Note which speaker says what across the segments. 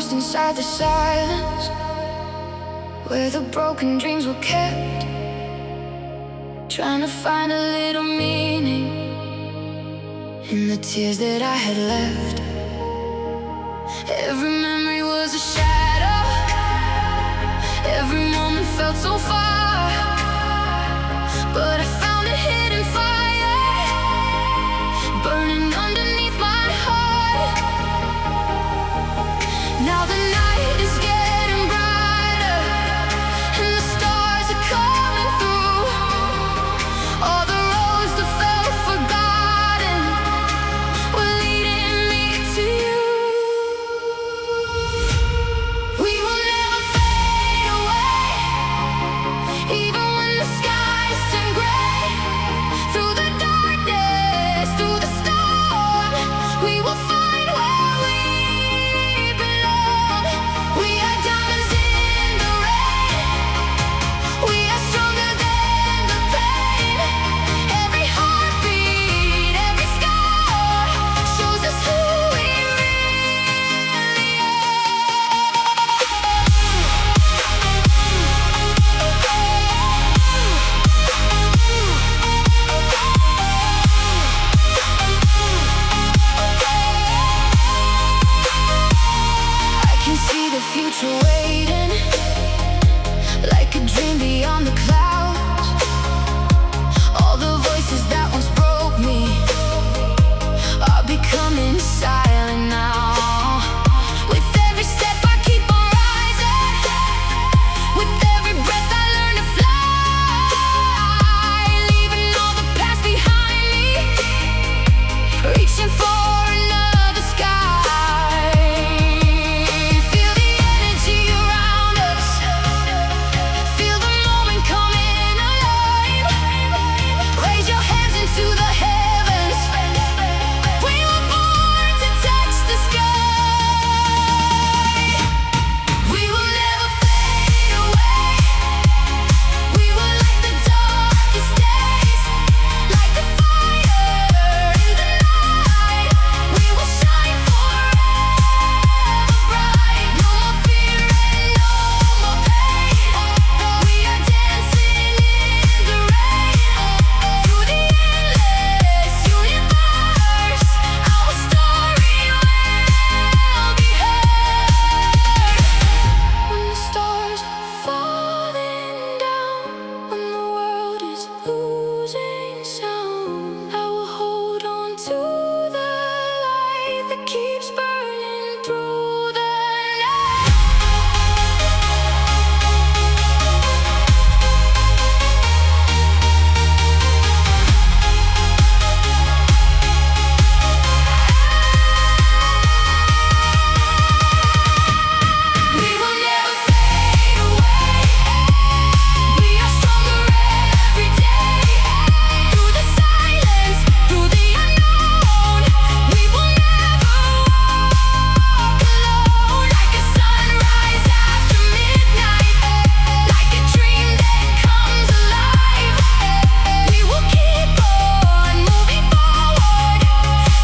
Speaker 1: lost inside the silence, where the broken dreams were kept, trying to find a little meaning in the tears that I had left. Every memory was a shadow, every moment felt so far, but I found a hidden fire burning underneath my heart. Now the night is getting brighter and the stars are coming through. All the roads that felt forgotten were leading me to you. We will never fade away, even when the skies turn gray. Through the darkness, through the storm, we will find where we belong. We are diamonds in the rain, we are stronger than the pain. Every heartbeat, every scar shows us who we really I can see the future waiting, like a dream beyond the clouds. All the voices that once broke me are becoming silent now. With every step I keep on rising, with every breath I learn to fly, leaving all the past behind me, reaching for another sky. Feel the energy around us, feel the moment coming alive. Raise your hands into the heavens, we were born to touch the sky. We will never fade away, we will light the darkest days, like a fire in the night. We will shine forever bright. No more fear and no more pain. We are dancing in the rain, through the endless universe. Our story will be heard. When the stars are falling down, when the world is losing sound, I will hold on to the light that keeps burning through the night. We will never fade away, we are stronger every day. Through the silence, through the unknown, we will never walk alone. Like a sunrise after midnight, like a dream that comes alive. We will keep on moving forward,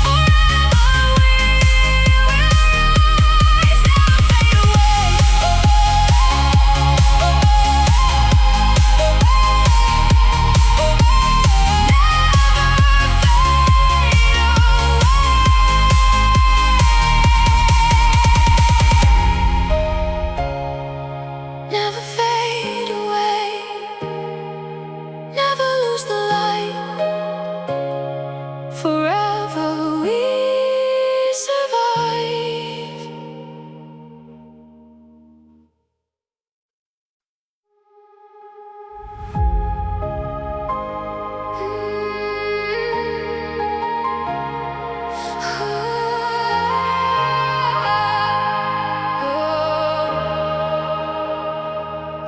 Speaker 1: forever we will rise. Never fade away, never fade away, never lose the light. Forever we survive.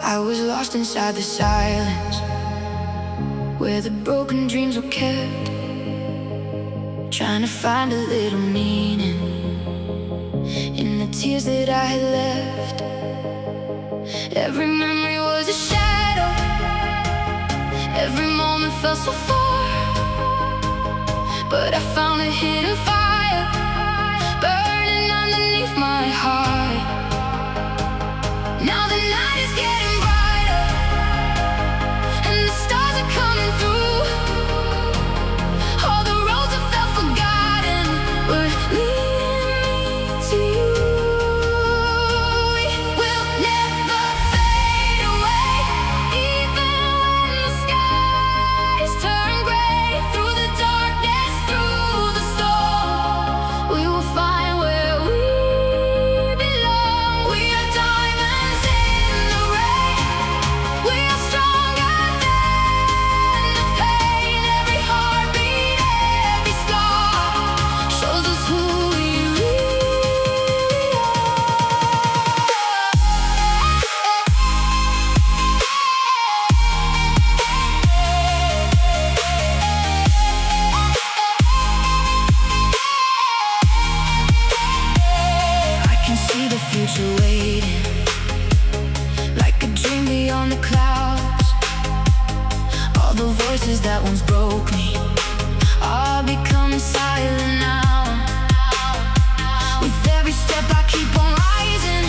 Speaker 1: I was lost inside the silence, where the broken dreams were kept, trying to find a little meaning in the tears that I had left. Every memory was a shadow, every moment felt so far, but I found a hidden fire burning underneath my heart. future waiting, like a dream beyond the clouds. All the voices that once broke me are becoming silent now. With every step I keep on rising,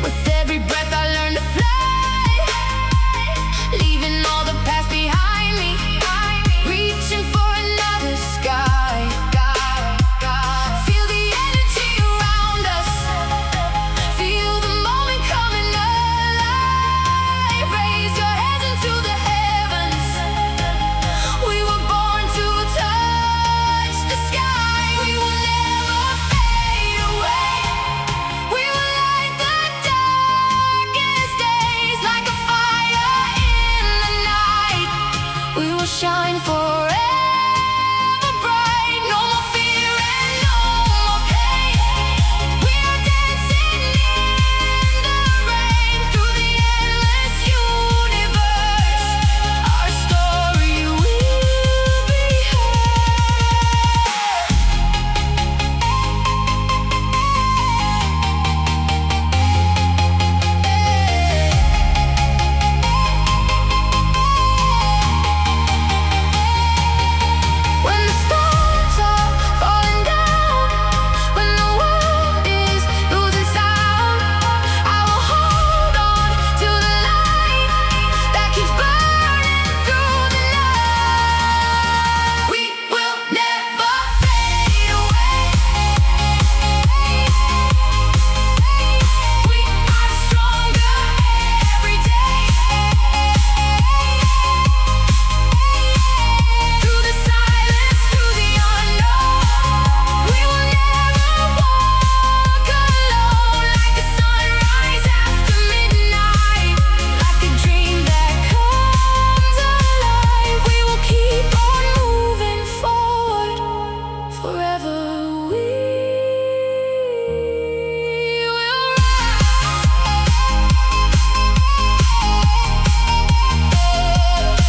Speaker 1: with every breath I learn to fly, leaving all the past behind me, reaching for another sky. Feel the energy around us, feel the moment coming alive. Raise your hands into the heavens, we were born to touch the sky. We will never fade away, we will light the darkest days like a fire in the night. We will shine forever bright, no more fear and no more pain. We are dancing in the rain through the endless universe. Our story will be heard. When the stars are falling down, when the world is losing sound, I will hold on to the light that keeps burning through the night. We will never fade away, we are stronger every day. Through the silence, through the unknown, we will never walk alone. Like a sunrise after midnight, like a dream that comes alive. We will keep on moving forward, forever we will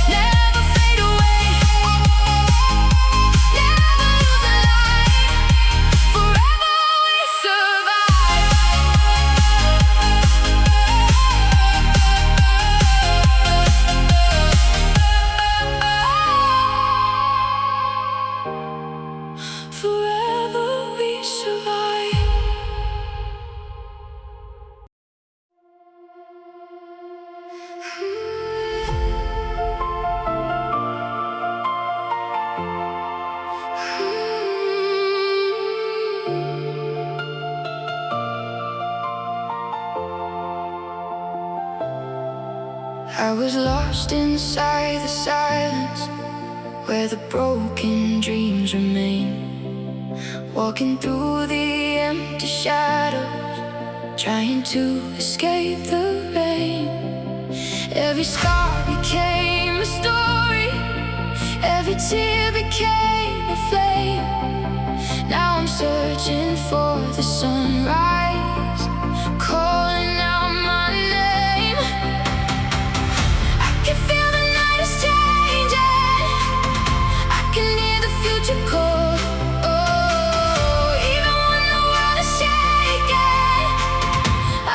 Speaker 1: never fade away, never lose a light, forever we survive. Forever we survive. I was lost inside the silence, where the broken dreams remain. Walking through the empty shadows, trying to escape the rain. Every scar became a story, every tear became a flame. Now I'm searching for the sunrise, calling out my name. I can feel the night is changing, I can hear the future call. Oh, even when the world is shaking,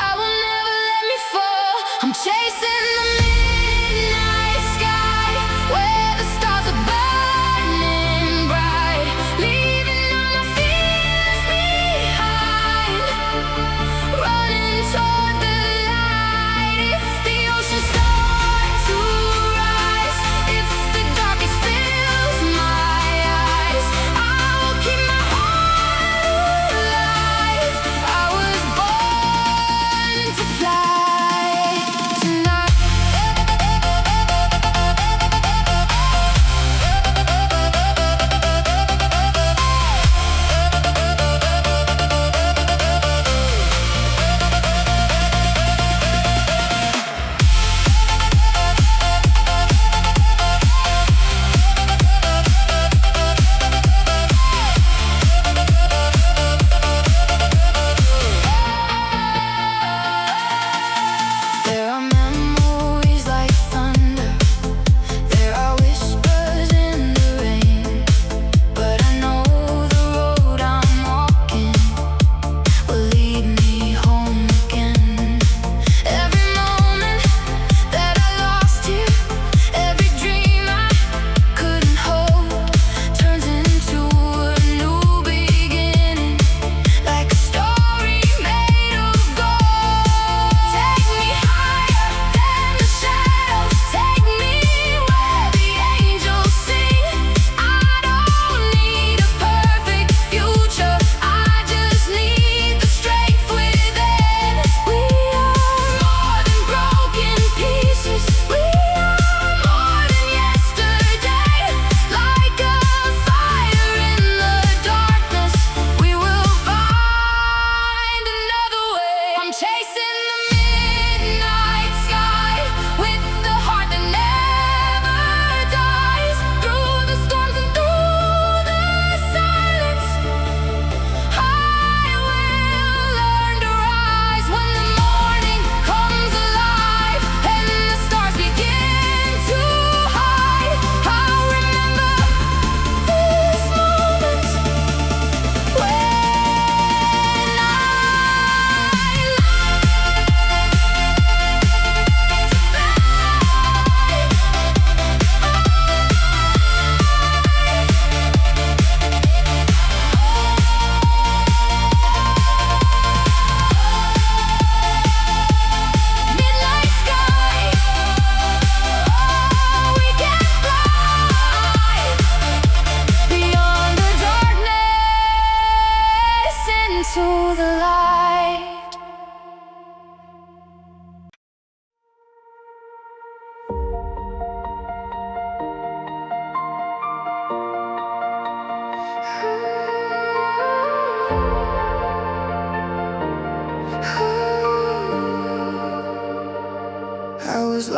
Speaker 1: I will never let me fall. I'm chasing the midnight sky, where the stars are burning bright, leaving all my fears behind.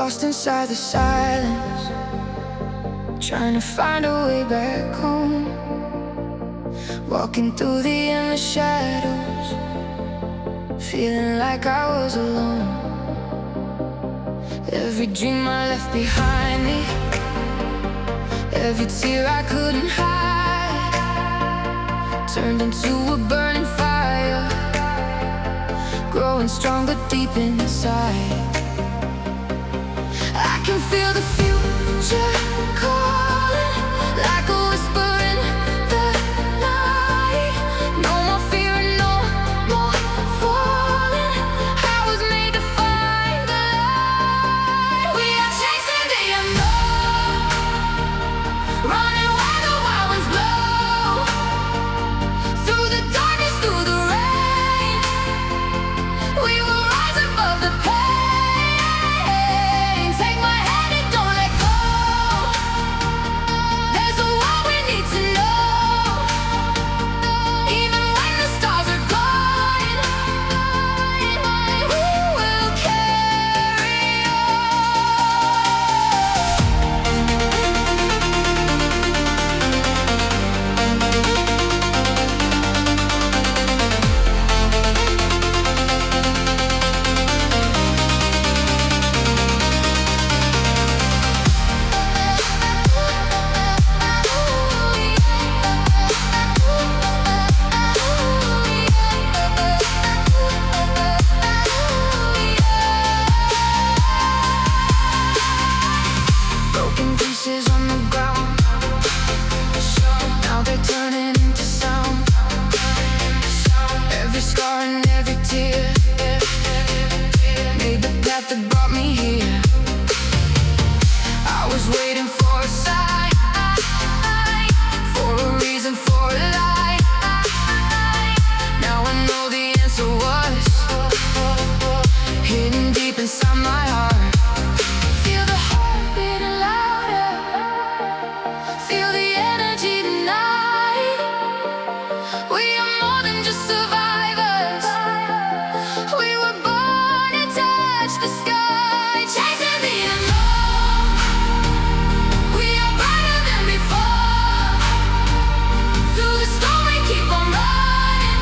Speaker 1: lost inside the silence, trying to find a way back home. Walking through the endless shadows, feeling like I was alone. Every dream I left behind me, every tear I couldn't hide, turned into a burning fire, growing stronger deep inside. I can feel the future calling, like a whisper in the night. No more fear and no more falling. I was made to find the light. We are chasing the unknown, running where the wild winds blow. Through the darkness, through the rain, we will rise above the pain. That brought me here. I was waiting for a sign, for a reason, for a light. Now I know the answer was hidden deep inside my heart. Feel the heart beating louder, feel the energy tonight. We are more than just survivors. We were born to touch the sky, chasing the unknown. We are brighter than before. Through the storm we keep on running,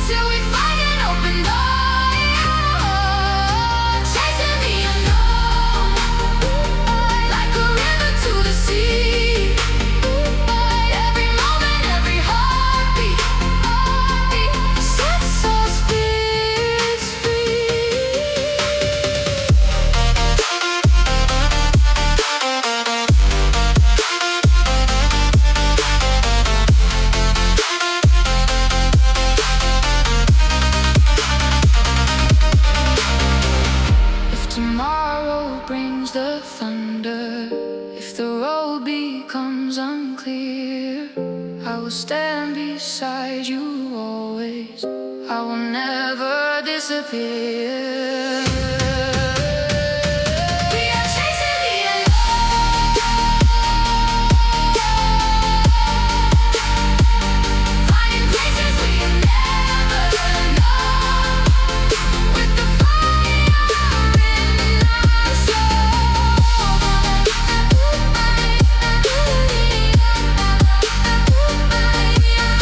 Speaker 1: till we find an open door. Chasing the unknown, like a river to the sea. Every moment, every heartbeat sets our spirits free. If tomorrow brings the thunder, if the road becomes unclear, I will stand beside you always. I will never disappear. We are chasing the unknown, finding places we never known, with the fire in our soul.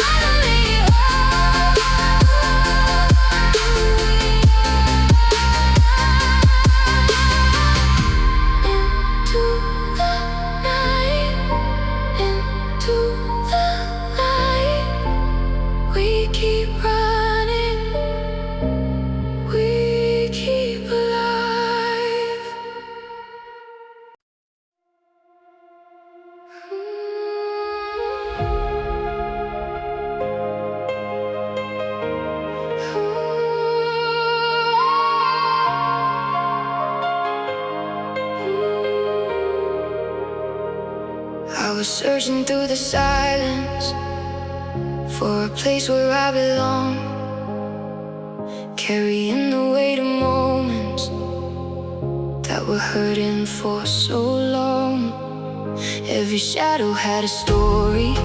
Speaker 1: Finally into the night, into the light. We keep running, we keep alive. I was searching through the silence for a place where I belong, carrying the weight of moments that were hurting for so long. Every shadow had a story,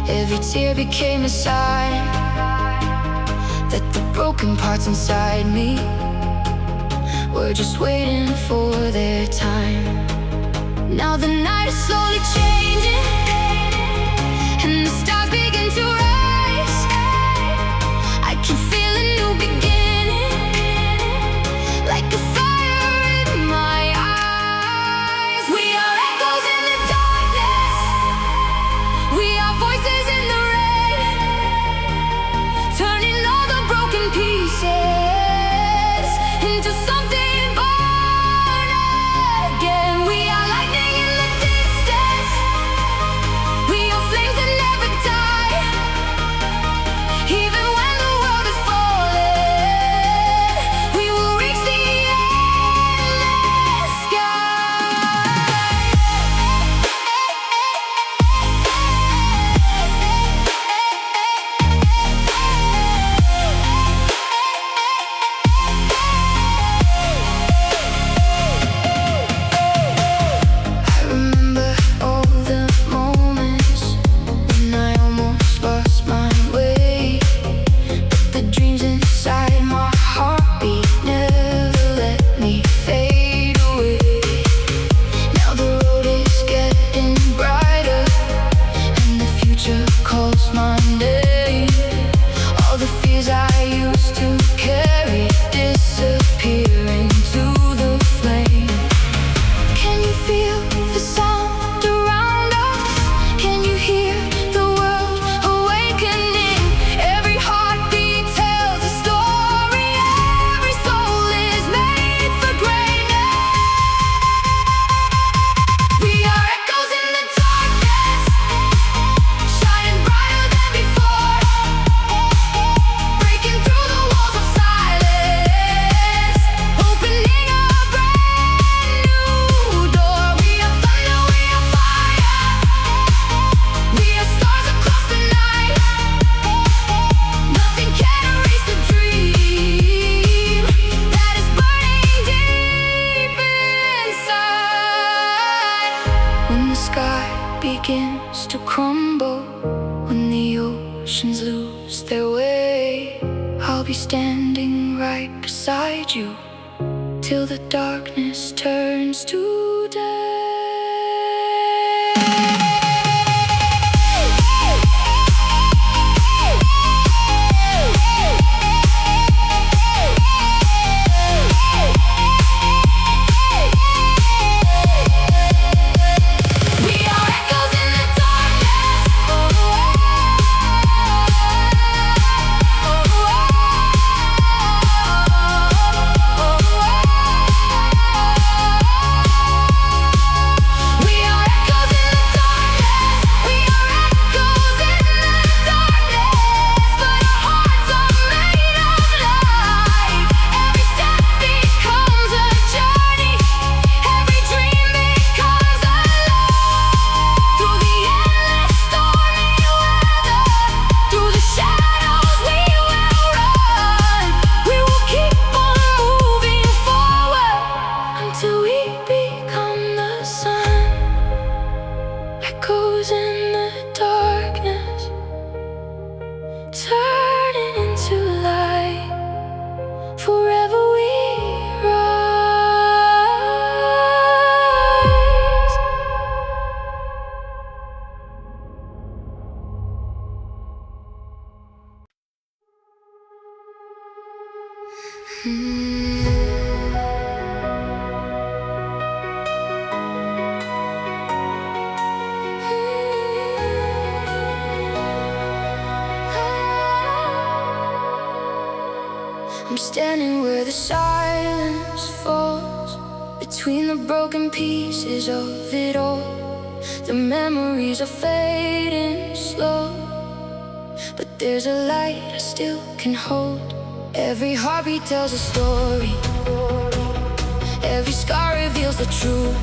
Speaker 1: every tear became a sign that the broken parts inside me were just waiting for their time. Now the night is slowly changing, and the stars begin to rise. I can feel a new beginning, like a fire in my eyes. We are echoes in the darkness, we are voices in the rain, turning all the broken pieces into something born again. We are lightning in the distance, we are flames that never die. Even when the world is falling, we will reach the endless I remember all the moments when I almost lost my way, but the dreams inside my heartbeat never let me fade away. Now the road is getting brighter, and the future calls my name. All the fears I used to carry disappear into the flame. Can you feel the sound around us? Can you hear the world awakening? Every heartbeat tells a story, every soul is made for greatness. We are echoes in the darkness, shining brighter than before, breaking through the walls of silence, opening a brand new door. We are thunder, we are fire, we are stars across the night. Nothing can erase the dream that is burning deep inside. When the sky begins to crumble, when the oceans lose their way, I'll be standing right beside you till the darkness turns to day. We are echoes in the darkness, we are echoes in the darkness, we are echoes in the darkness, but our hearts are made of light. Every step becomes a journey, every dream becomes a light. Through the endless stormy weather, through the shadows we will run. We will keep on moving forward until we become the sun. Echoes in the darkness, turning into light. Forever we rise. I'm standing where the silence falls, between the broken pieces of it all. The memories are fading slow, but there's a light I still can hold. Every heartbeat tells a story, every scar reveals the truth.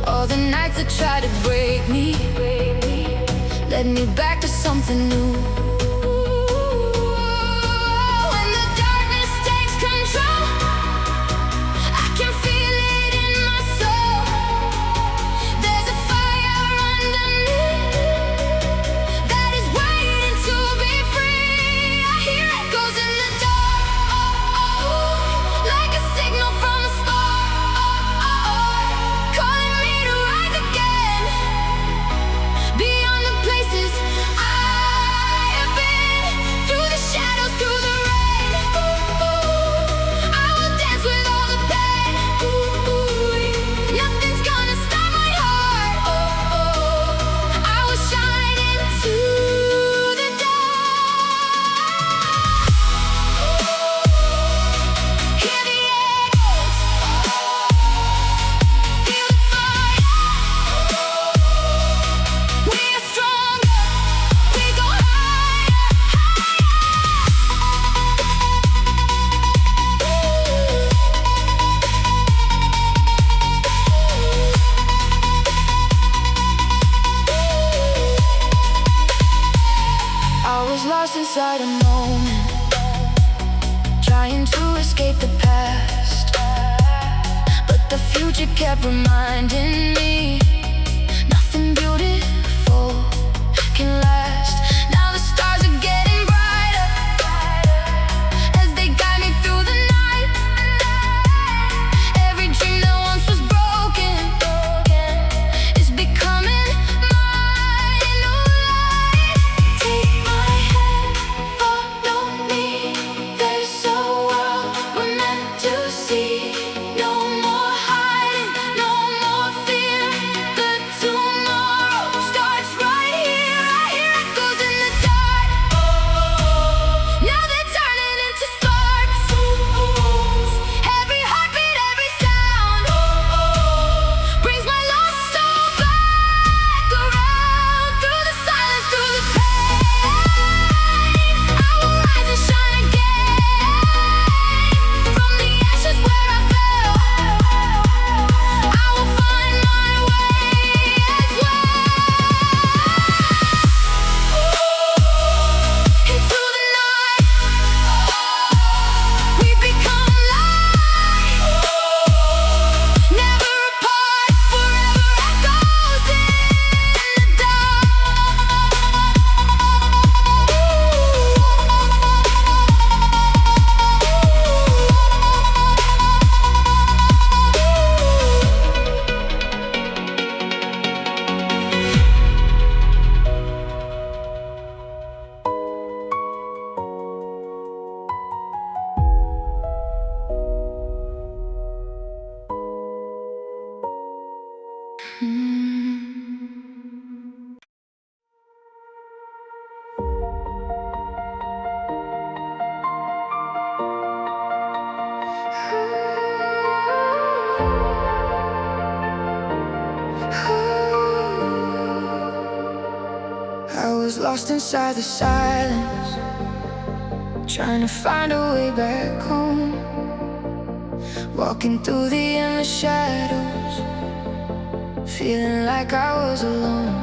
Speaker 1: All the nights that try to break me led me back to something new. When the darkness takes control, I can feel it in my soul. There's a fire underneath that is waiting to be free. I hear echoes in the dark, like lost inside a moment, trying to escape the past, but the future kept reminding me nothing beautiful can last. Now the stars are getting brighter as they guide me through the night. Every dream that once was broken is becoming my new light. Take my hand, follow me. There's a world we're meant to see. No more hiding, no more fear. The tomorrow starts right here. I hear echoes in the dark. Now they're turning into sparks. Every heartbeat, every sound brings my lost soul back around. Through the silence, through the pain, I will rise and shine again. From the ashes where I fell, I will find my way as well. Into the night, we become light. Never apart, forever echoes in the I was lost inside the silence, trying to find a way back home. Walking through the endless shadows, feeling like I was alone.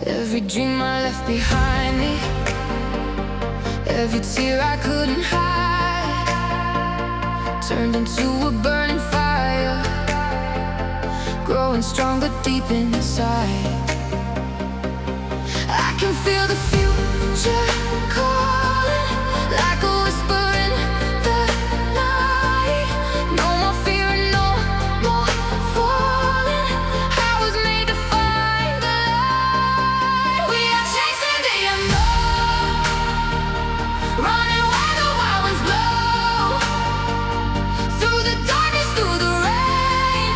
Speaker 1: Every dream I left behind me, every tear I couldn't hide, turned into a burning fire, growing stronger deep inside. I can feel the future calling, like a whisper in the night. No more fear and no more falling. I was made to find the light. We are chasing the unknown, running where the wild winds blow. Through the darkness, through the rain,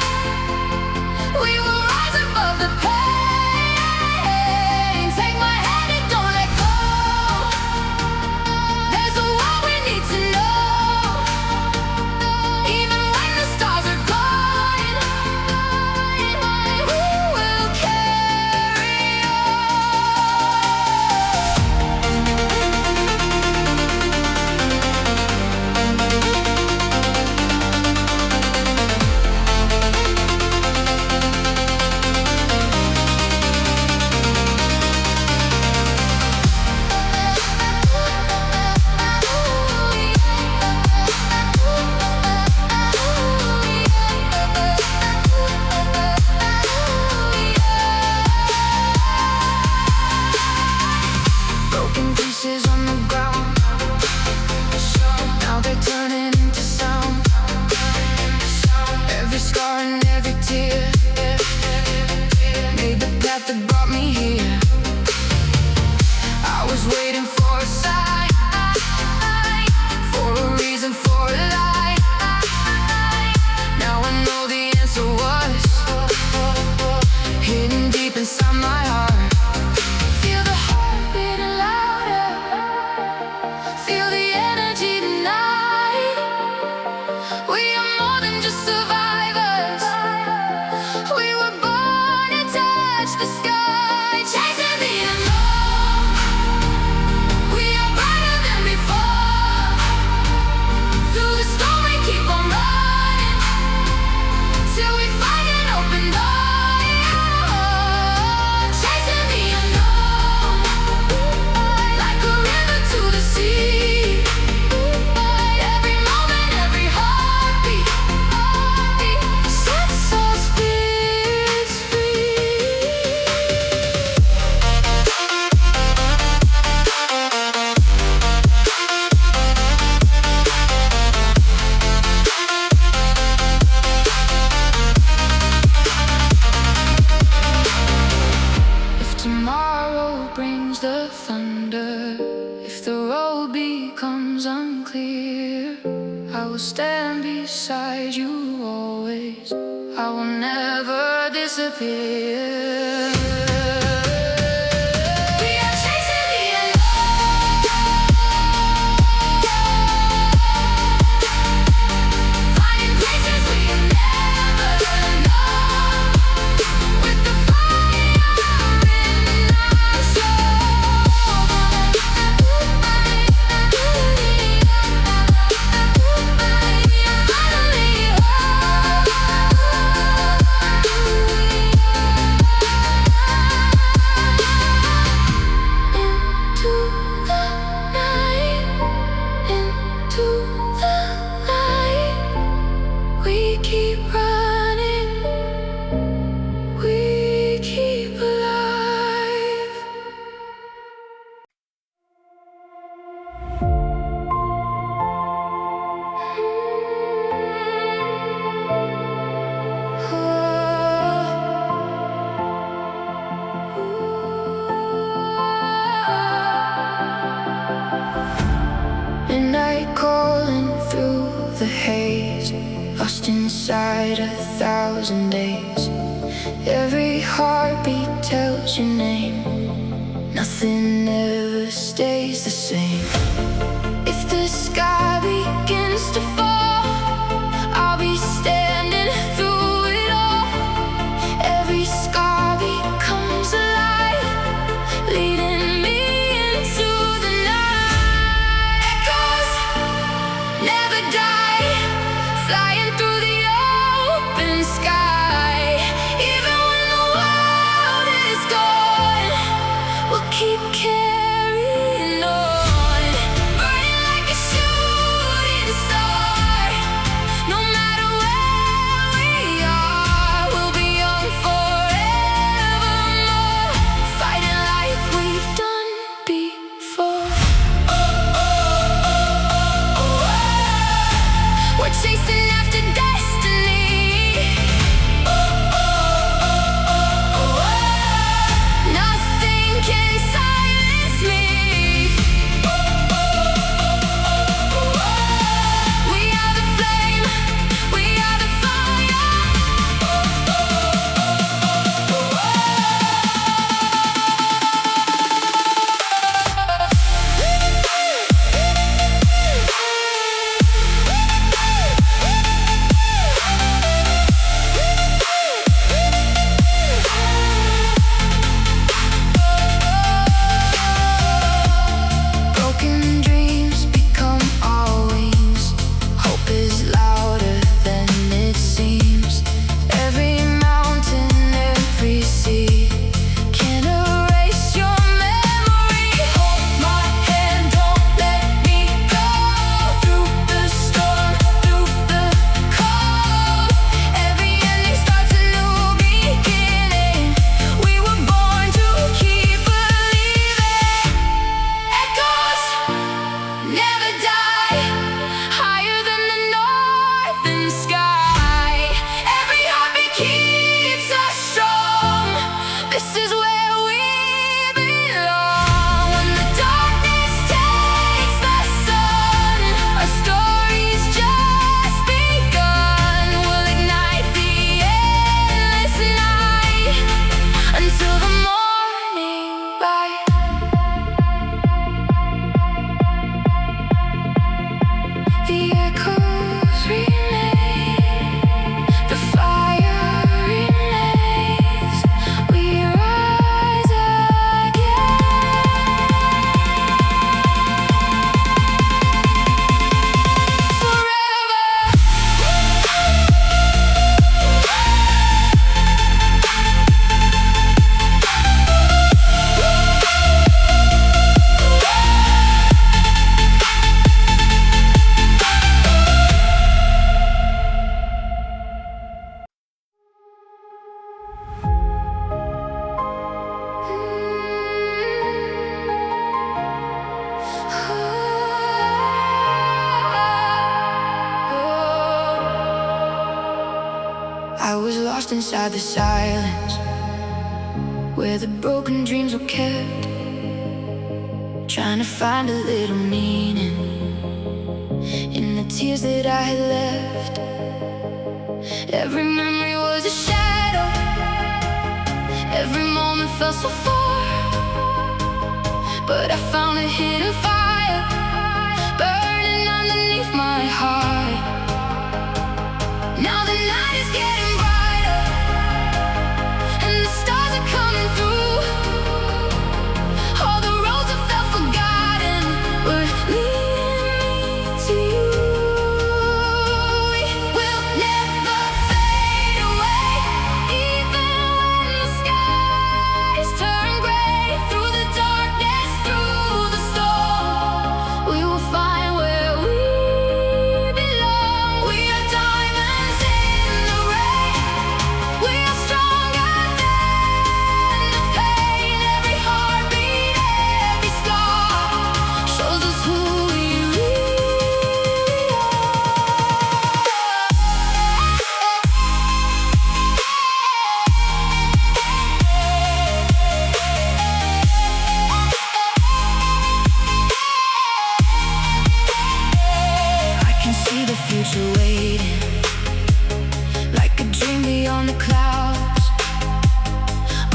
Speaker 1: we will rise above the pain. Take my hand and don't let go. There's a world we need to know. Even when the stars are gone, we will carry broken pieces on the ground. Now they're turning into sound. Every scar and every tear made the path that brought me here. I was waiting for a sign, for a reason, for a light. Now I know the answer was hidden deep inside my heart. Feel the heart beating louder, feel the energy tonight. We are more than just survivors. We were born to touch the sky. road becomes unclear, I will stand beside you always. I will never disappear. We are chasing the unknown, finding places we never known, with the fire in our soul. Finally into the night, into the light, we keep running, we keep alive. Midnight calling through the haze, lost inside 1,000 days. Every heartbeat tells your name, nothing ever stays the same. If the sky begins to fall, I'll be standing through it all. Every scar becomes alive, leading me into the night. Echoes never die, flying through the open sky. Even when the world is gone, we'll keep carrying on, burning like a shooting star. No matter where we are, we'll be young forevermore, fighting like we've done before. We're chasing after destiny. Nothing can silence me. We are the flame, we are the fire. Broken dreams become our wings. Hope is louder than it seems. Every mountain, every sea can erase your memory. Hold my hand, don't let me go. Through the storm, through the cold, every ending starts a new beginning. We were born to keep believing. Echoes never die, higher than the northern sky. Every heartbeat keeps us strong. This is where we belong. When the darkness takes the sun, our story's just begun. We'll ignite the endless night until the morning light. The echoes remain, the fire remains. We rise again. I was lost inside the silence, where the broken dreams were kept. trying to find a little meaning in the tears that I had left. Every memory was a shadow, every moment felt so far, but I found a hidden fire burning underneath my heart. Now the night is getting brighter and the stars are coming through. All the roads that felt forgotten were leading me to you. We will never fade away, even when the skies turn gray. Through the darkness, through the storm, we will find where we belong. We are diamonds in the rain. We are stronger than the pain. Every heartbeat, every scar shows us who we really are. I can see the future waiting, like a dream beyond the clouds.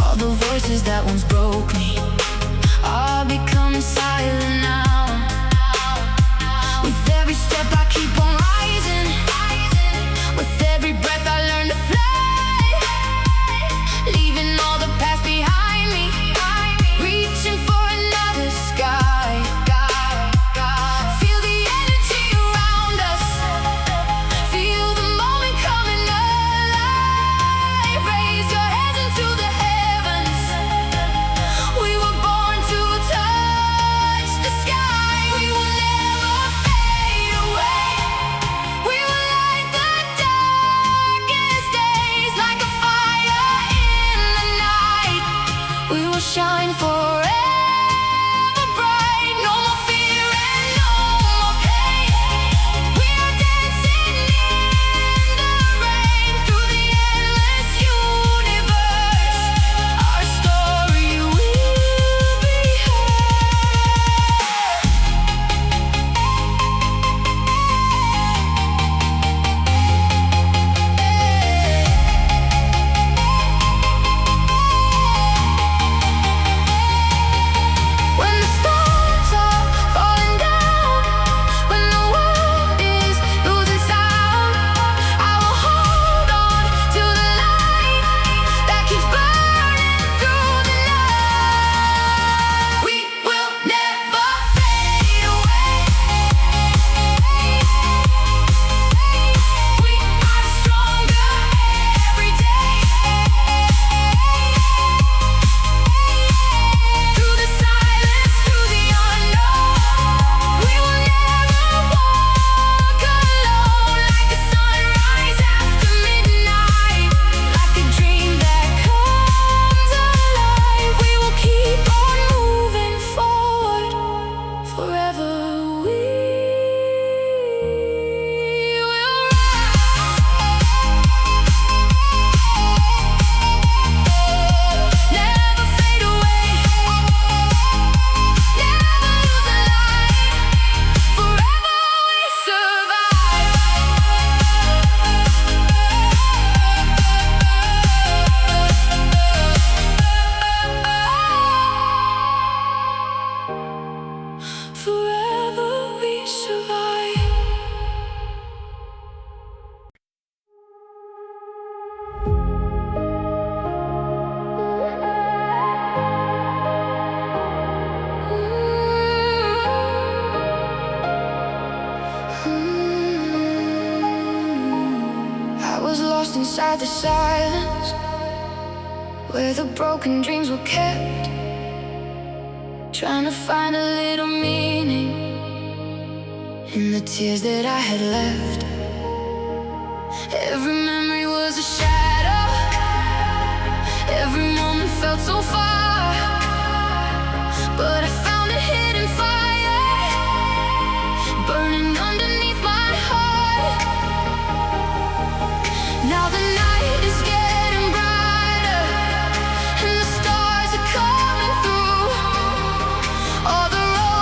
Speaker 1: All the voices that once broke me are becoming silent now. With every step I keep on rising, with every breath I learn to fly, leaving all the past behind me, reaching for another sky. Feel the energy around us, feel the moment coming alive. Raise your hands into the heavens. We were born to touch the sky. We will never fade away. We will light the darkest days like a fire in the night. We will shine forever bright. No more fear and no more pain. We are dancing in the rain through the endless universe. Our story will be when the stars are falling down, when the world is losing sound. I will hold on to the light that keeps burning through the night. We will never fade away. We are stronger every day. Through the silence, through the unknown, we will never walk alone. Like a sunrise after midnight, like a dream that comes alive. We will keep on moving forward, forever we will never fade away, never lose a light. Forever we survive. Forever we survive. I was lost inside the silence, where the broken dreams were kept, trying to find a little meaning in the tears that I had left. Every memory was a shadow, every moment felt so far, but I found a hidden fire burning underneath my heart. Now the night is getting brighter and the stars are coming through. All the roads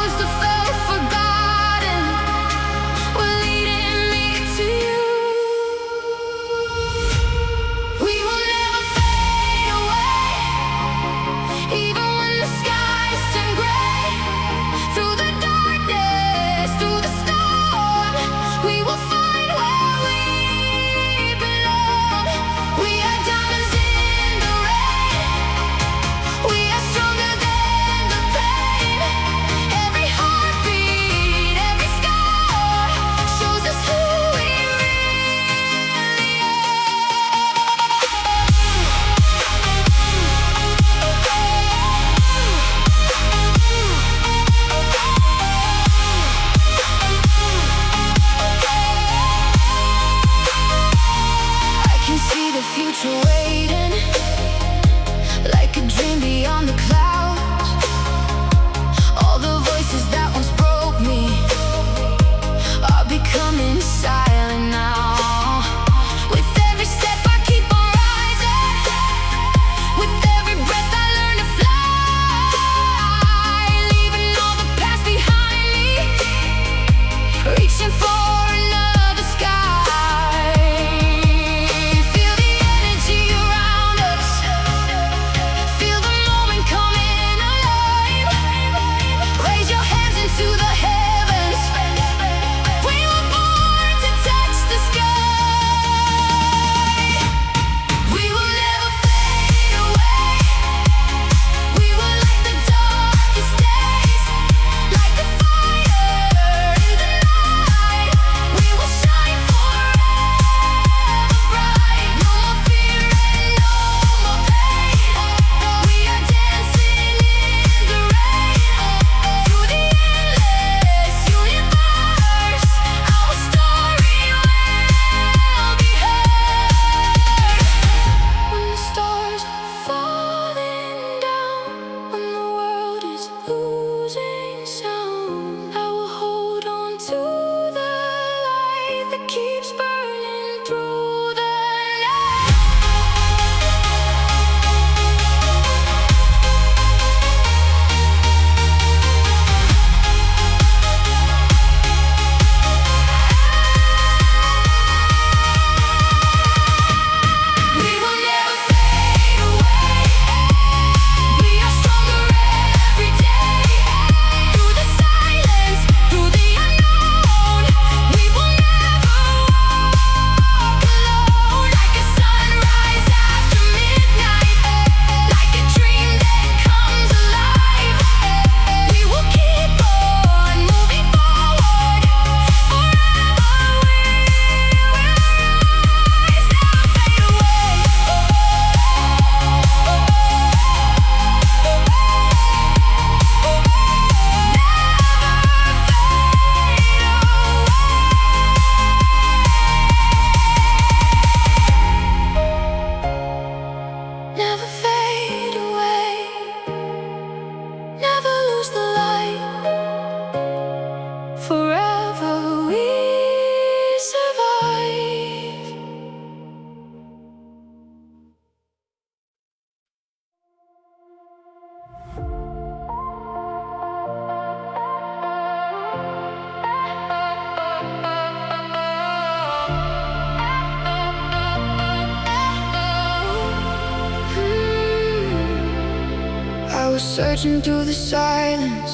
Speaker 1: searching through the silence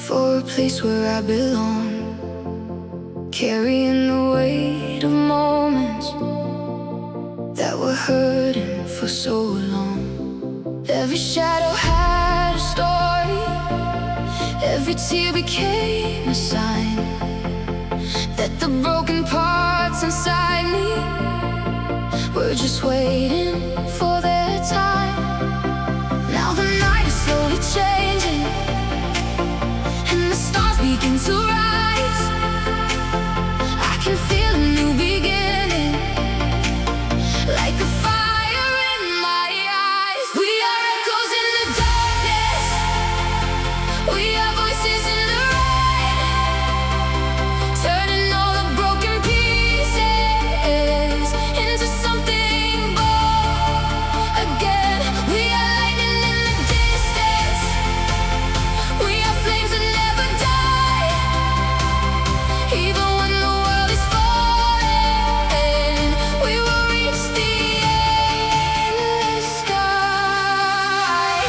Speaker 1: for a place where I belong, carrying the weight of moments that were hurting for so long. Every shadow had a story, every tear became a sign that the broken parts inside me were just waiting for their time. Now the night is slowly changing, and the stars begin to rise. I can feel a new beginning, like a fire in my eyes. We are echoes in the darkness, we are voices in the rain, turning all the broken pieces into something bold again. We are lightning in the distance, we are flames that never die. Even when the world is falling, we will reach the endless sky.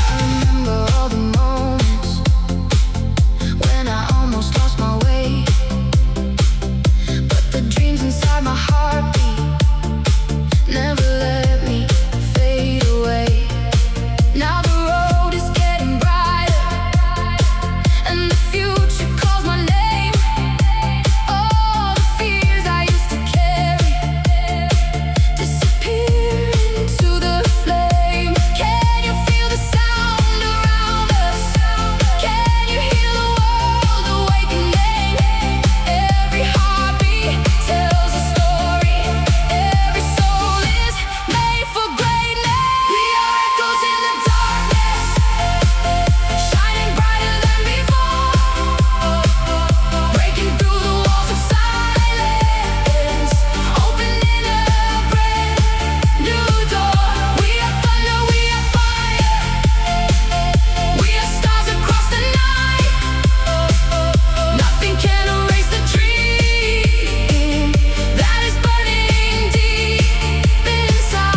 Speaker 1: I remember all the moments when I almost lost my way, but the dreams inside my heartbeat never let me fade away. Now the road is getting brighter, and the future calls my name. All the fears I used to carry disappear into the flame. Can you feel the sound around us? Can you hear the world awakening? Every heartbeat tells a story, every soul is made for greatness. We are echoes in the darkness, shining brighter than before, breaking through the walls of silence, opening a brand new door. We are thunder, we are fire, we are stars across the night. Nothing can erase the dream that is burning deep inside.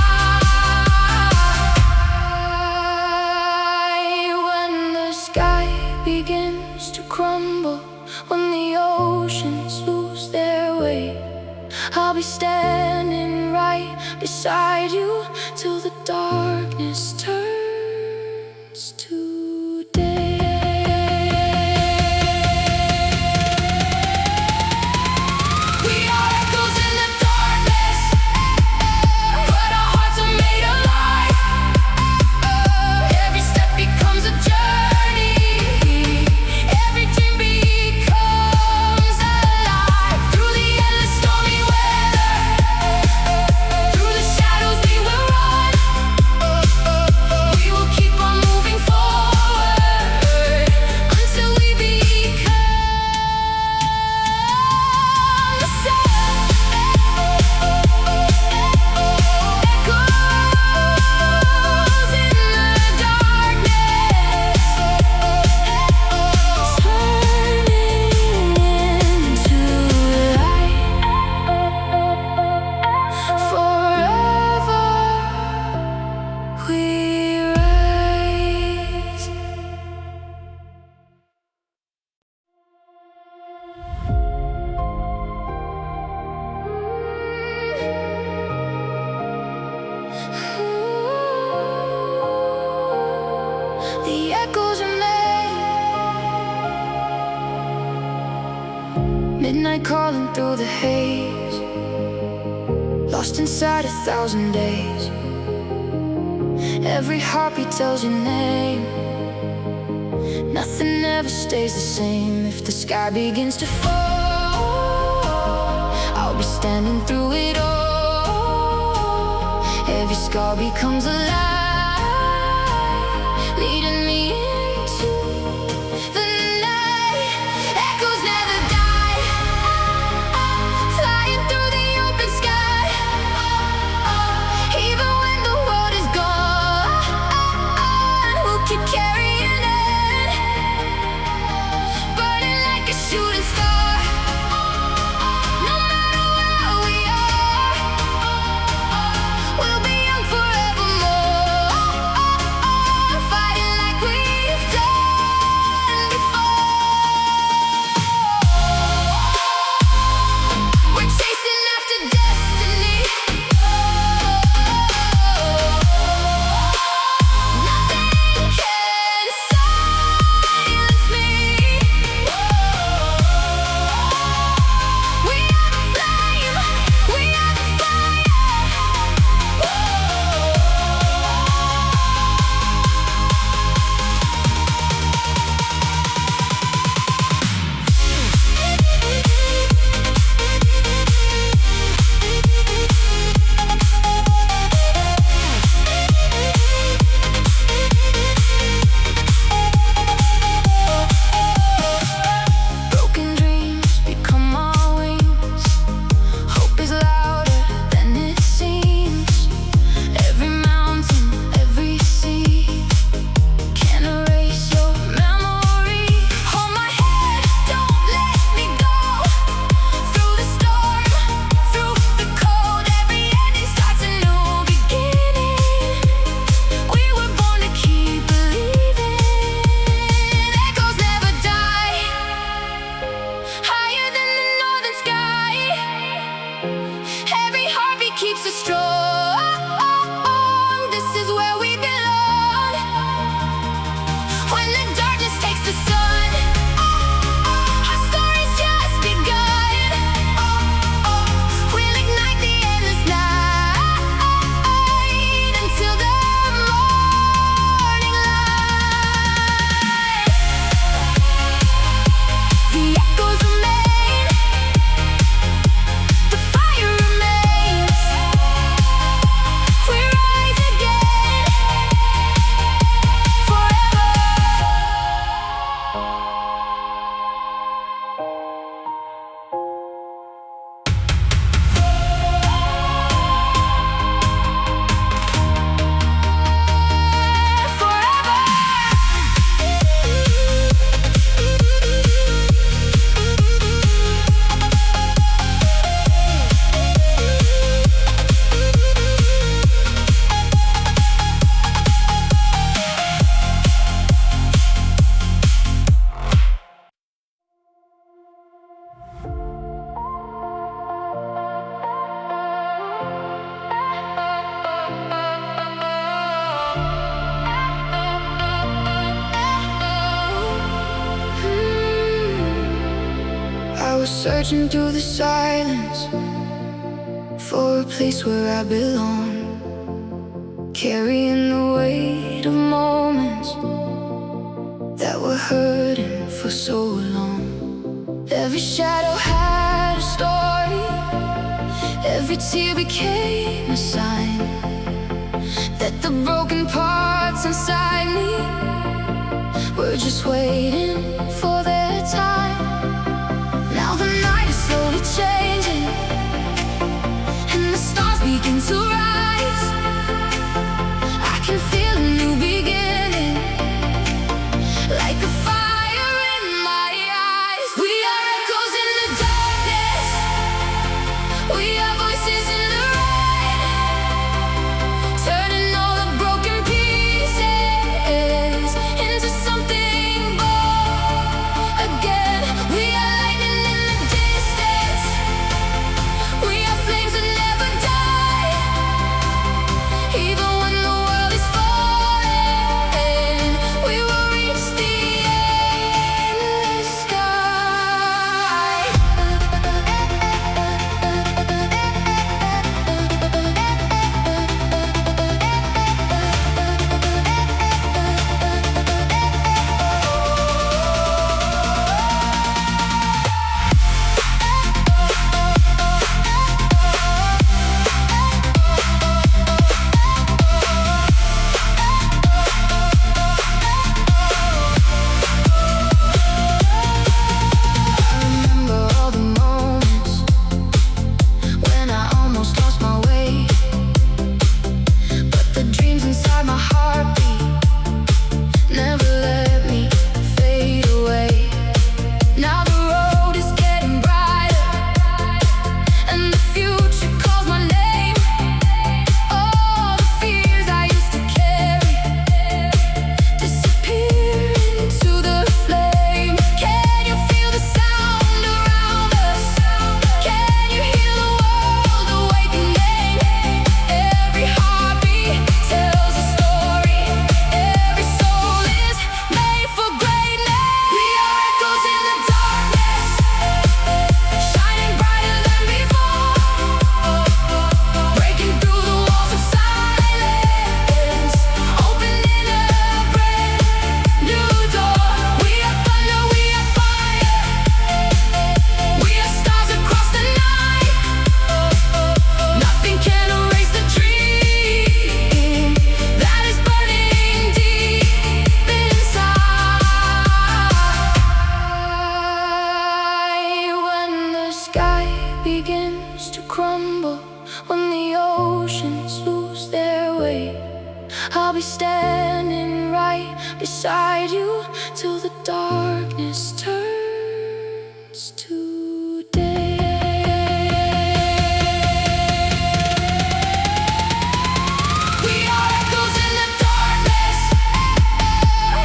Speaker 1: When the sky begins to crumble, when the oceans lose their way, I'll be standing right beside you till the darkness turns to day. We are echoes in the darkness, but our hearts are made alive. Every step becomes a journey, every dream becomes alive. Through the endless stormy weather, through the shadows we will run. We will keep on moving forward until we become the sun. Echoes in the darkness, turning into light. Forever we rise. The echoes are made, midnight calling through the haze, lost inside 1,000 days. Every heartbeat tells your name. Nothing ever stays the same. If the sky begins to fall, I'll be standing through it all. Every scar becomes a light, leading me into was searching through the silence for a place where I belong, carrying the weight of moments that were hurting for so long. Every shadow had a story, every tear became a sign that the broken parts inside me were just waiting for their time. Now the night is slowly changing, and the stars begin to rise. I can feel a new beginning, like a fire in my eyes. We are echoes in the darkness, we are voices in the rain, turning all the broken pieces into something more again. We are lightning in the distance, we are flames that never die. Even when the world is falling, we will reach the endless sky. I remember all the moments when I almost lost my way, but the dreams inside my heartbeat never let me fade away. Now the road is getting brighter, and the future calls my name. All the fears I used to carry disappear into the flame. Can you feel the sound around us? Can you hear the world awakening? Every heartbeat tells a story, every soul is made for greatness. We are echoes in the darkness, shining brighter than before, breaking through the walls of silence, opening a brand new door. We are thunder, we are fire, we are stars across the night. Nothing can erase the dream that is burning deep inside. When the sky begins to crumble, when the oceans lose their way, I'll be standing right beside you till the darkness turns to day. We are echoes in the darkness,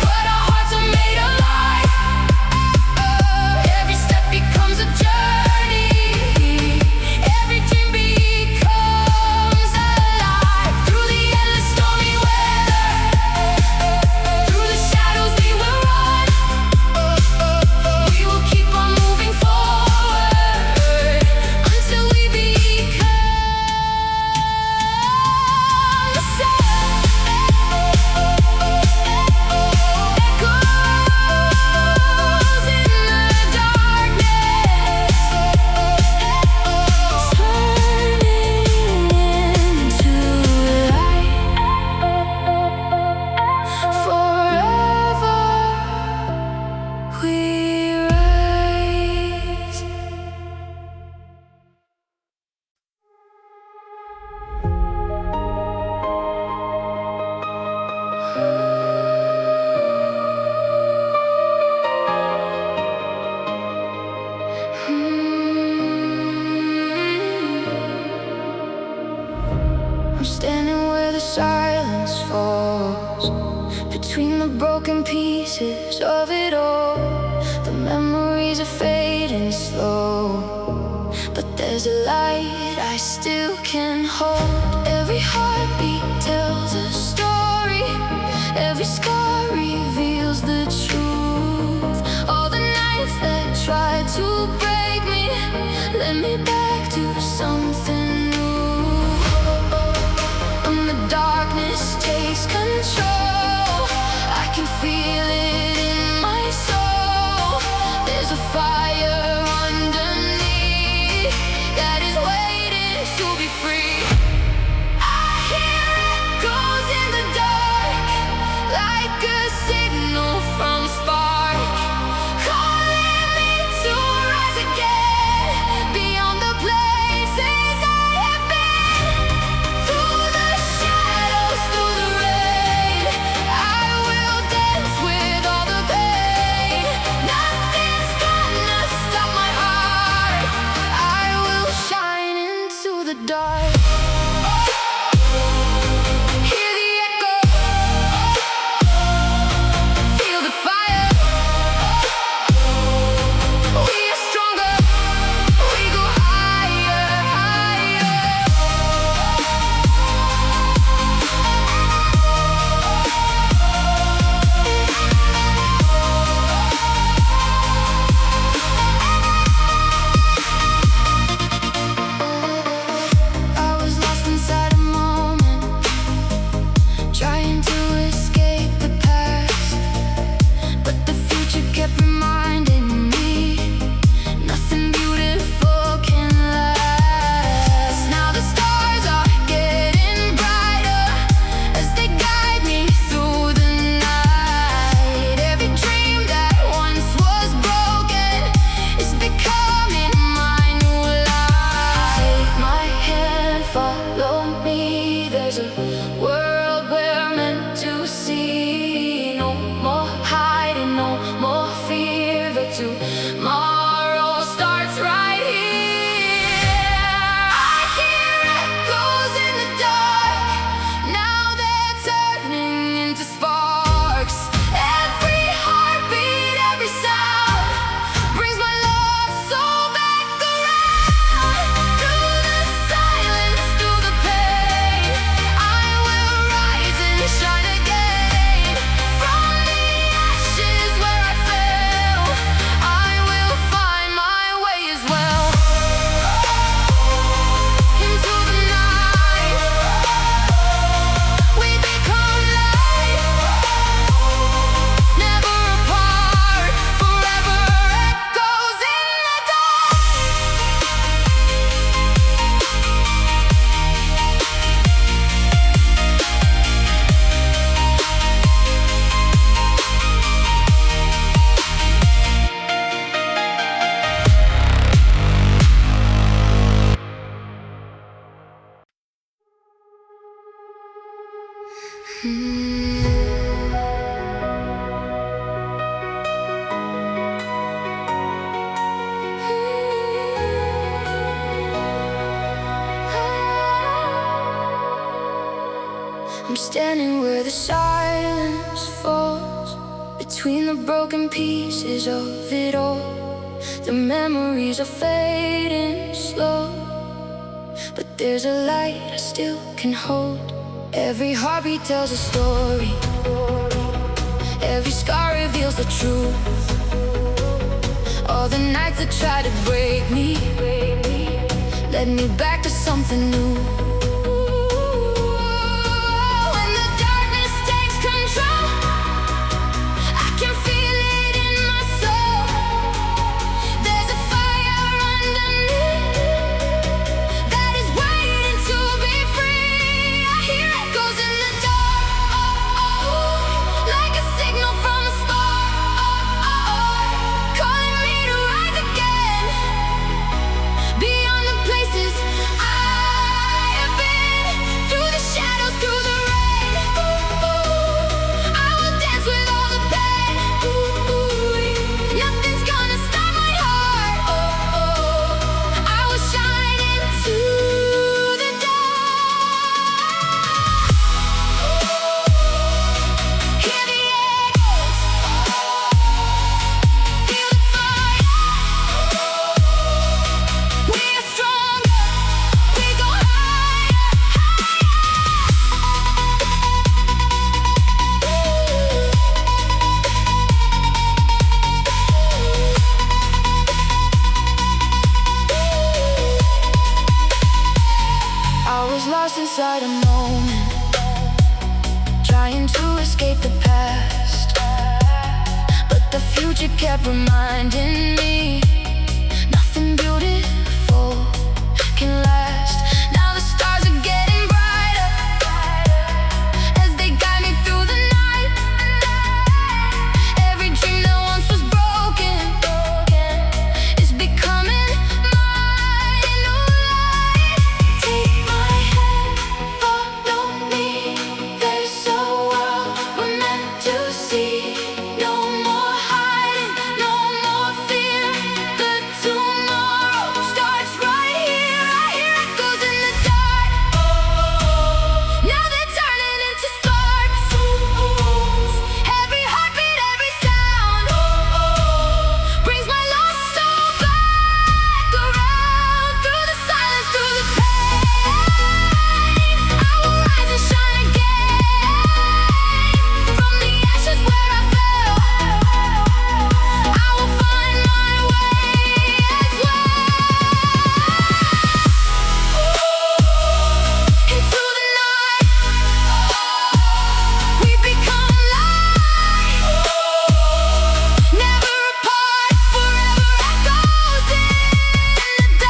Speaker 1: but our hearts are made alive. Every step becomes a journey, every dream becomes alive. Through the endless stormy weather, through the shadows we will run. We will keep on moving forward until we become the sun. Echoes in the darkness, turning into light. Forever we rise. I'm standing where the silence falls, between the broken pieces of it all. The memories are fading slow, but there's a light I still can hold. Every heartbeat tells a story, every scar reveals the truth. All the nights that tried to break me led me back to something new. When the darkness takes control, I can feel it in my soul. There's a fire underneath that is waiting to be free. I hear echoes in the dark, like a signal from a spark, calling me to rise again, beyond the places I have been. Through the shadows, through the rain, I will dance with all the pain. Nothing's gonna stop my heart. I will shine into the dark. Hear the echo, feel the fire. We are stronger, we go higher, higher. I was lost inside a moment, trying to escape the past, but the future kept reminding me nothing beautiful can last. Now the stars are getting brighter as they guide me through the night. Every dream that once was broken is becoming my new life. Take my hand, follow me. There's a world we're meant to see. No more hiding, no more fear. The tomorrow starts right here. I hear echoes in the dark, now they're turning into sparks. Every heartbeat, every sound brings my lost soul back around. Through the silence, through the pain, I will rise and shine again. From the ashes where I fell, I will find my way as well. Into the night, we become light, never apart, forever echoes in the dark. I'm standing where the silence falls, between the broken pieces of it all. The memories are fading slow, but there's a light I still can hold. Every heartbeat tells a story, every scar reveals the truth. All the nights that tried to break me led me back to something new. When the darkness takes control, I can feel it in my soul. There's a fire underneath that is waiting to be free. I hear echoes in the dark, like a signal from a spark, calling me to rise again, beyond the places I inside a moment, trying to escape the past, but the future kept reminding me nothing beautiful can last. Now the stars are getting brighter as they guide me through the night. Every dream that once was broken is becoming mine. New light, take my hand, follow me. There's a world we're meant to see. No more hiding, no more fear. The tomorrow starts right here. I hear echoes in the dark. Now they're turning into sparks. Every heartbeat, every sound brings my lost soul back around. Through the silence, through the pain, I will rise and shine again. From the ashes where I fell, I will find my way as well. Into the night, we become light. Never apart, forever echoes in the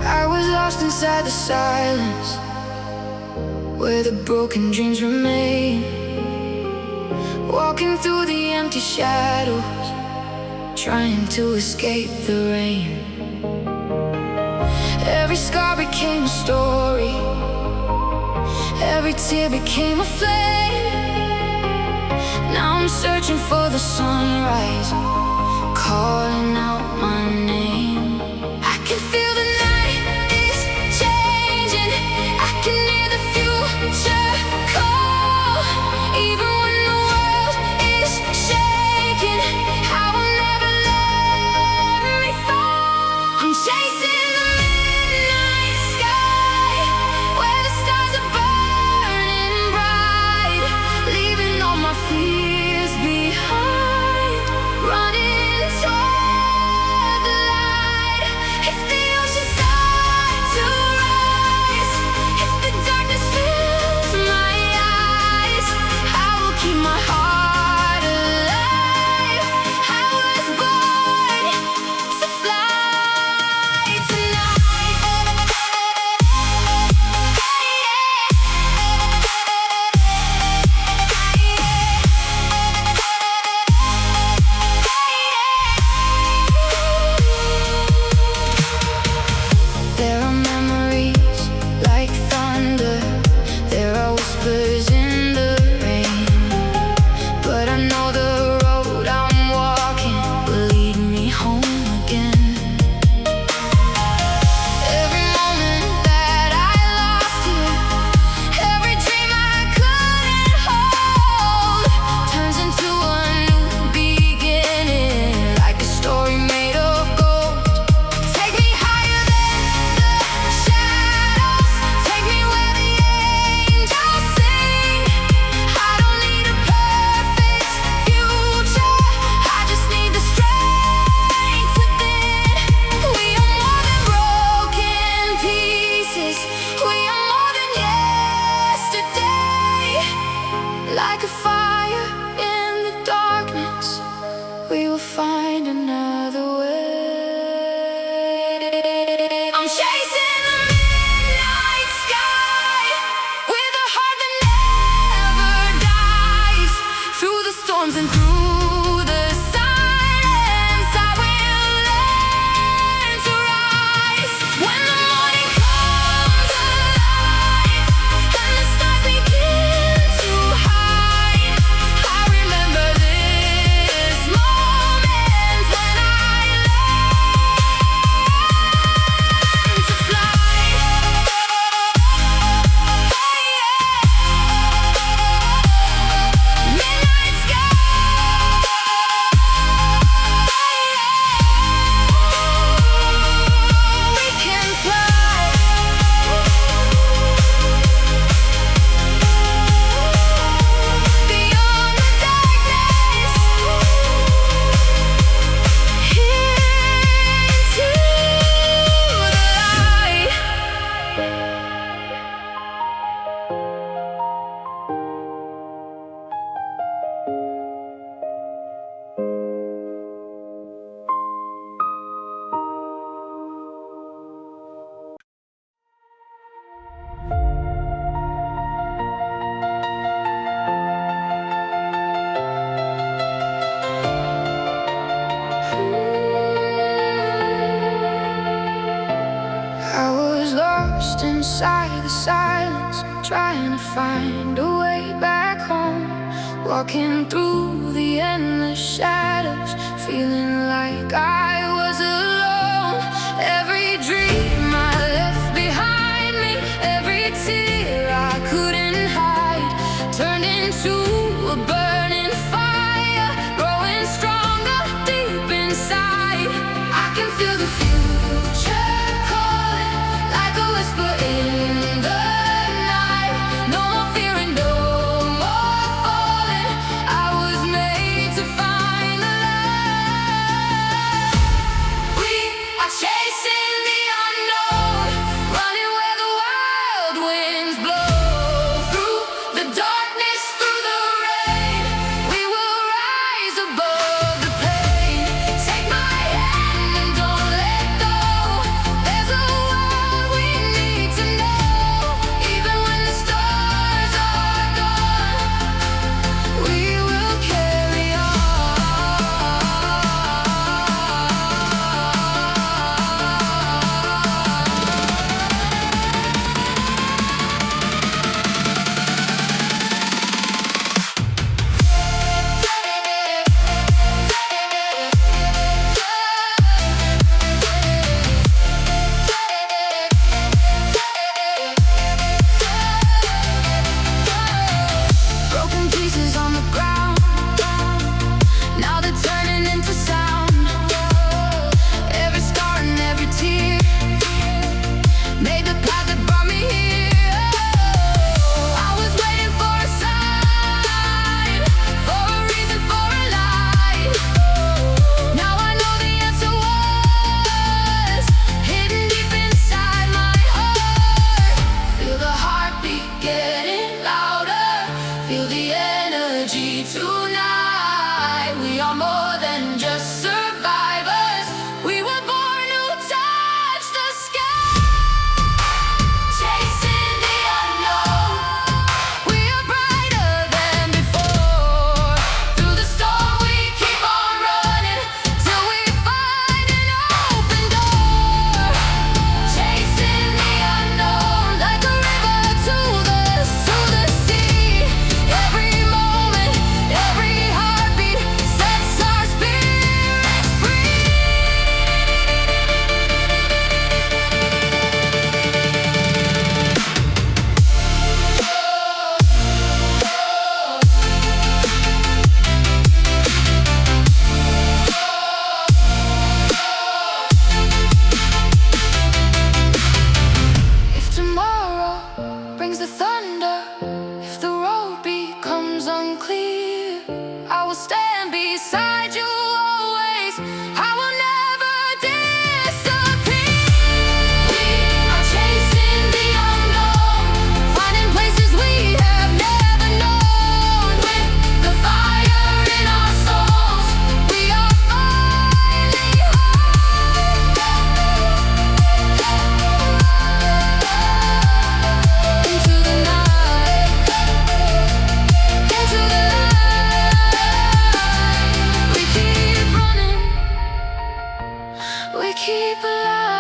Speaker 1: I was lost inside the silence where the broken dreams remain, walking through the empty shadows, trying to escape the rain. Every scar became a story, every tear became a flame. Now I'm searching for the sunrise, calling out my name. I can feel the night is changing, I can hear the future call. Even when the world is shaking, I will never let me fall. I'm chasing the midnight sky, where the stars are burning bright, leaving all my fears behind, running toward the light. If the ocean starts to rise, if the darkness fills my eyes, I will keep my heart alive. I was born to fly tonight. There are memories like thunder, there are whispers in the rain, but I know the road I'm walking will lead me home again. Every moment that I lost you, every dream I couldn't hold, turns into a new beginning, like a story made of gold. Take me higher than the shadows, take me where the angels sing. I don't need a perfect future, I just need the strength within. We are more than broken pieces, we are more than yesterday. Like a fire in the darkness, we will find another way. I'm chasing the midnight sky with a heart that never dies. Through the storms and through the silence, I will learn to rise. When the morning comes, inside the silence, trying to find a way back home. Walking through the endless shadows, feeling like I was alone. Every dream I left behind me, every tear I couldn't hide, turned into a burning fire, growing stronger deep inside. I can feel the future calling, like a whisper in the night. No more fear and no more falling. I was made to find the light. We are chasing the unknown, running where the wild winds blow. Through the darkness, through the rain, we will rise above the pain. Take my hand and don't let go. There's a world we need to know. Even when the stars are gone, we will carry on. Broken pieces on the ground, now they're turning into sound. Every scar and every tear made the path that brought me here. I was waiting for a sign, for a reason, for a light. Now I know the answer was hidden deep inside my heart. Feel the heartbeat getting louder, feel the energy tonight. We are more than just survivors. We were born to touch the sky. Chasing the unknown, we are brighter than before. Through the storm we keep on running, till we find an open door. Chasing the unknown, like a river to the sea. Every moment, every heartbeat sets our spirits free. If tomorrow brings the thunder, if the road becomes unclear, I will stand beside you always. I will never disappear. We are chasing the unknown, finding places we have never known. With the fire in our souls, we are finally home. Into the night, into the light, we keep running, we keep alive.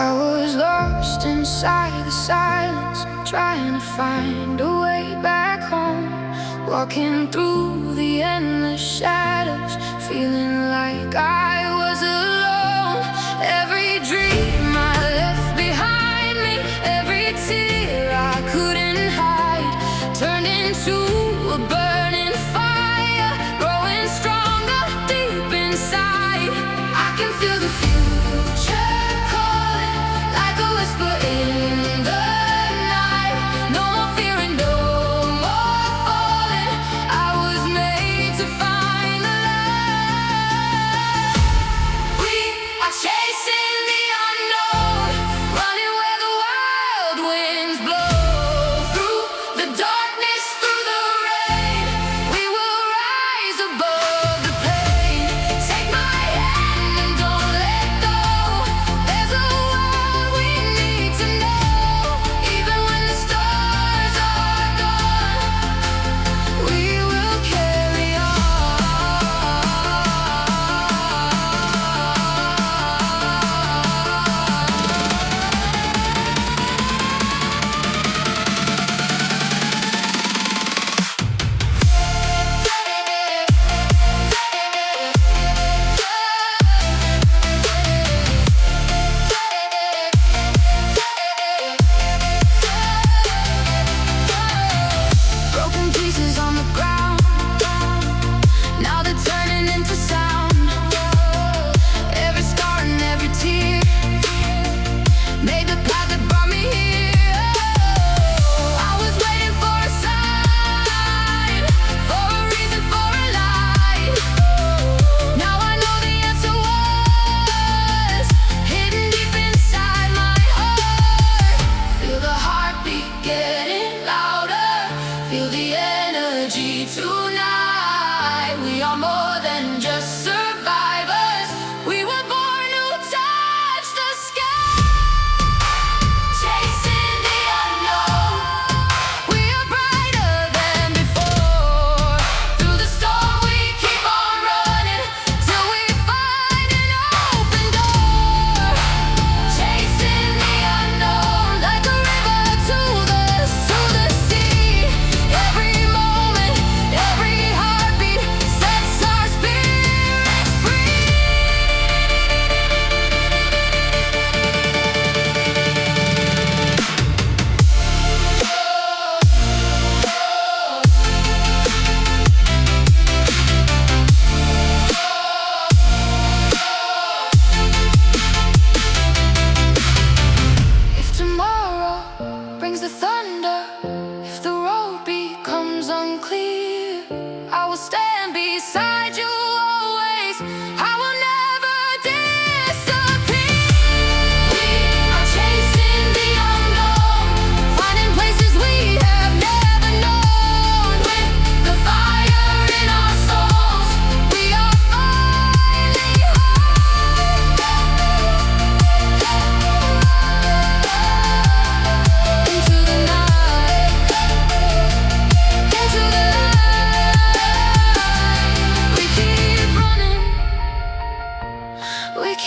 Speaker 1: I was lost inside the silence, trying to find a way back home. Walking through the endless shadows, feeling like I was alone. Every dream I left behind me, every tear I couldn't hide, turned into a burning fire, growing stronger deep inside. I can feel the future calling, like a whisper in the night. No more fear and no more falling. I was made to find the light. We are chasing the unknown, running where the wild winds blow. Through the darkness, through the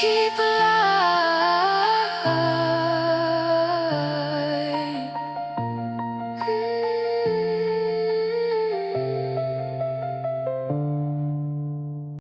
Speaker 1: keep alive.